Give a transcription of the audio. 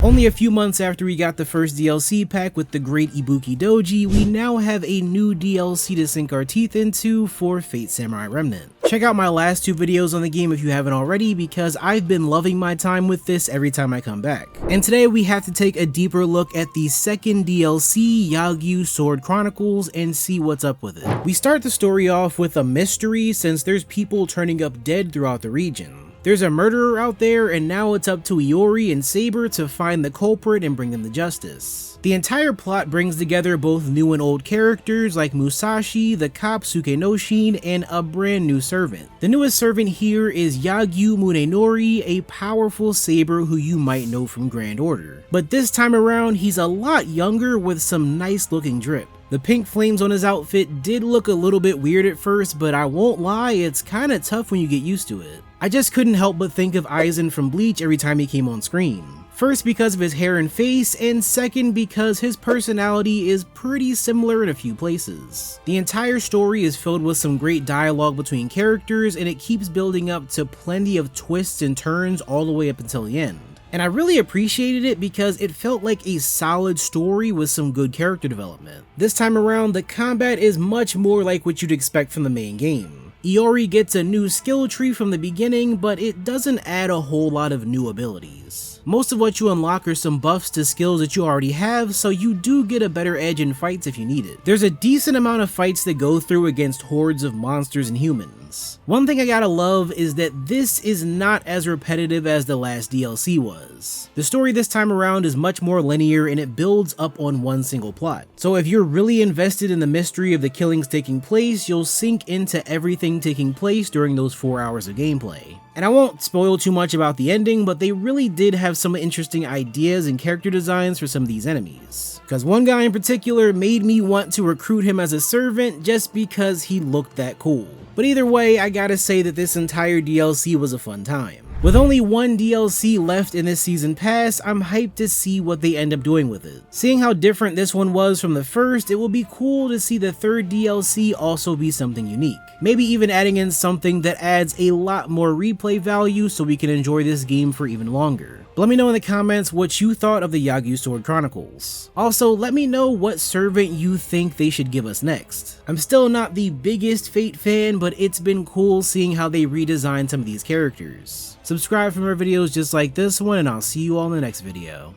Only a few months after we got the first DLC pack with the Great Ibuki Doji, we now have a new DLC to sink our teeth into for Fate Samurai Remnant. Check out my last two videos on the game if you haven't already, because I've been loving my time with this every time I come back. And today we have to take a deeper look at the second DLC, Yagyu Sword Chronicles, and see what's up with it. We start the story off with a mystery since there's people turning up dead throughout the region. There's a murderer out there, and now it's up to Iori and Saber to find the culprit and bring them to justice. The entire plot brings together both new and old characters like Musashi, the cop Sukenoshin, and a brand new servant. The newest servant here is Yagyu Munenori, a powerful saber who you might know from Grand Order. But this time around, he's a lot younger with some nice looking drip. The pink flames on his outfit did look a little bit weird at first, but I won't lie, it's kinda tough when you get used to it. I just couldn't help but think of Aizen from Bleach every time he came on screen. First because of his hair and face, and second because his personality is pretty similar in a few places. The entire story is filled with some great dialogue between characters, and it keeps building up to plenty of twists and turns all the way up until the end. And I really appreciated it because it felt like a solid story with some good character development. This time around, the combat is much more like what you'd expect from the main game. Iori gets a new skill tree from the beginning, but it doesn't add a whole lot of new abilities. Most of what you unlock are some buffs to skills that you already have, so you do get a better edge in fights if you need it. There's a decent amount of fights that go through against hordes of monsters and humans. One thing I gotta love is that this is not as repetitive as the last DLC was. The story this time around is much more linear and it builds up on one single plot. So if you're really invested in the mystery of the killings taking place, you'll sink into everything taking place during those 4 hours of gameplay. And I won't spoil too much about the ending, but they really did have some interesting ideas and character designs for some of these enemies. Because one guy in particular made me want to recruit him as a servant just because he looked that cool. But either way, I gotta say that this entire DLC was a fun time. With only one DLC left in this season pass, I'm hyped to see what they end up doing with it. Seeing how different this one was from the first, it will be cool to see the third DLC also be something unique. Maybe even adding in something that adds a lot more replay value so we can enjoy this game for even longer. But let me know in the comments what you thought of the Yagyu Sword Chronicles. Also, let me know what servant you think they should give us next. I'm still not the biggest Fate fan, but it's been cool seeing how they redesigned some of these characters. Subscribe for more videos just like this one, and I'll see you all in the next video.